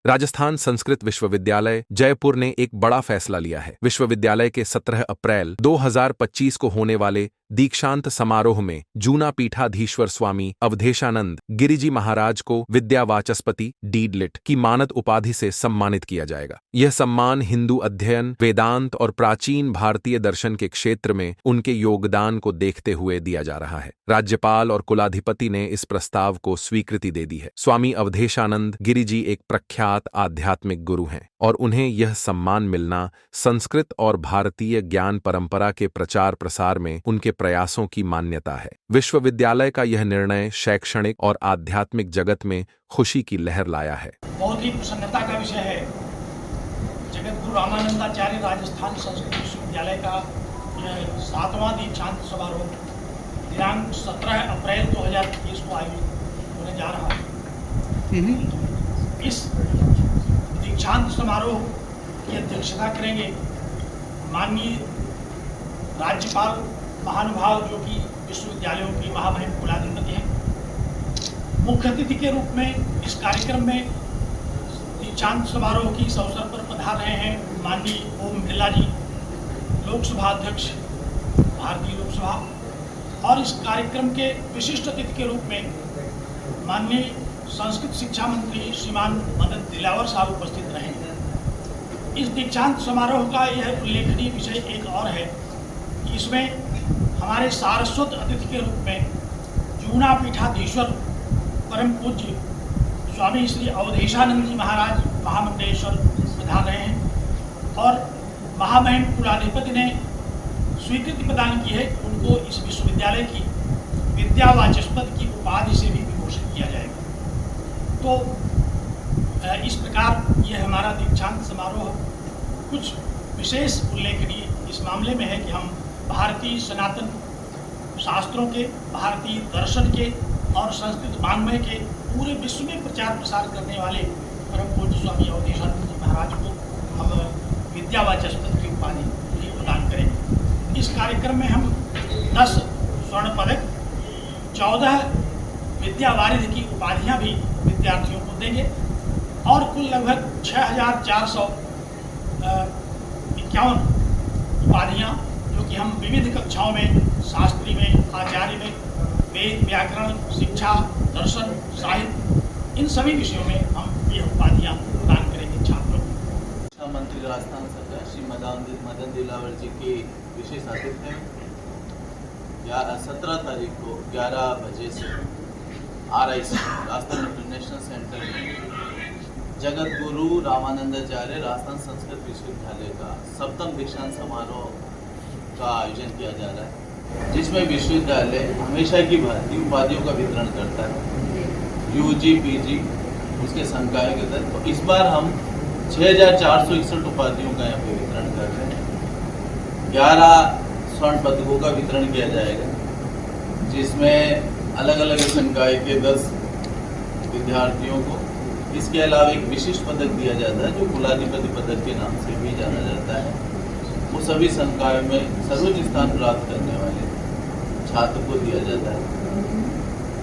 राजस्थान संस्कृत विश्वविद्यालय जयपुर ने एक बड़ा फैसला लिया है। विश्वविद्यालय के 17 अप्रैल 2025 को होने वाले दीक्षांत समारोह में जूना पीठाधीश्वर स्वामी अवधेशानंद गिरिजी महाराज को विद्या वाचस्पति डीड.लिट की मानद उपाधि से सम्मानित किया जाएगा। यह सम्मान हिंदू अध्ययन, वेदांत और प्राचीन भारतीय दर्शन के क्षेत्र में उनके योगदान को देखते हुए दिया जा रहा है। राज्यपाल और कुलाधिपति ने इस प्रस्ताव को स्वीकृति दे दी है। स्वामी अवधेशानंद गिरिजी एक प्रख्यात आध्यात्मिक गुरु हैं और उन्हें यह सम्मान मिलना संस्कृत और भारतीय ज्ञान परंपरा के प्रचार प्रसार में उनके प्रयासों की मान्यता है। विश्वविद्यालय का यह निर्णय शैक्षणिक और आध्यात्मिक जगत में खुशी की लहर लाया है। बहुत ही प्रसन्नता का विषय है। जगत गुरु रामानंदाचार्य राजस्थान संस्कृत विश्वविद्यालय का यह 7वां दीक्षांत समारोह दिनांक 17 अप्रैल 2021 को आयोजित होने जा रहा है। इस दीक्षांत समारोह की अध्यक्षता करेंगे माननीय राज्यपाल महानुभाव जो कि विश्वविद्यालयों की महामहिम कुलाधिपति हैं। मुख्य अतिथि के रूप में इस कार्यक्रम में दीक्षांत समारोह की इस अवसर पर पधार रहे हैं माननीय ओम बिरला जी, लोकसभा अध्यक्ष भारतीय लोकसभा। और इस कार्यक्रम के विशिष्ट अतिथि के रूप में माननीय संस्कृत शिक्षा मंत्री श्रीमान मदन दिलावर साहब उपस्थित रहेंगे। इस दीक्षांत समारोह का यह उल्लेखनीय विषय एक और है कि इसमें हमारे सारस्वत अतिथि के रूप में जूना पीठाधीश्वर परम पूज्य स्वामी श्री अवधेशानंद जी महाराज महामंडलेश्वर पधार रहे हैं और महामहिम कुलाधिपति ने स्वीकृति प्रदान की है कि उनको इस विश्वविद्यालय की विद्या वाचस्पति की उपाधि से भी विभूषित किया जाएगा। तो इस प्रकार यह हमारा दीक्षांत समारोह कुछ विशेष उल्लेखनीय इस मामले में है कि हम भारतीय सनातन शास्त्रों के, भारतीय दर्शन के और संस्कृत वाङ्मय के पूरे विश्व में प्रचार प्रसार करने वाले परम पूज्य स्वामी अवधेशानंद जी महाराज को हम विद्या वाचस्पति की उपाधि प्रदान करेंगे। इस कार्यक्रम में हम 10 स्वर्ण पदक, 14 विद्या वारिधि की उपाधियां भी विद्यार्थियों को देंगे और कुल लगभग 6451 उपाधियां जो कि हम विविध कक्षाओं में, शास्त्री में, आचार्य में, वेद, व्याकरण, शिक्षा, दर्शन, साहित्य, इन सभी विषयों में हम ये उपाधियां प्रदान करेंगे छात्रों को। शिक्षा मंत्री राजस्थान सरकार श्री मदन दिलावर जी के विशेष अतिथि हैं। 17 तारीख को 11 बजे से RIC राजस्थान इंटरनेशनल सेंटर में जगत गुरु रामानंदाचार्य राजस्थान संस्कृत विश्वविद्यालय का 7वां दीक्षांत समारोह का आयोजन किया जा रहा है, जिसमें विश्वविद्यालय हमेशा की भांति उपाधियों का वितरण करता है। UG, PG उसके संकाय के तहत तो इस बार हम 6461 उपाधियों का यहाँ पे वितरण कर रहे हैं। 11 स्वर्ण पदकों का वितरण किया जाएगा, जिसमें अलग अलग संकाय के 10 विद्यार्थियों को, इसके अलावा एक विशिष्ट पदक दिया जाता है जो कुलाधिपति पदक के नाम से भी जाना जाता है। वो सभी संकायों में सर्वोच्च स्थान प्राप्त करने वाले छात्र को दिया जाता है।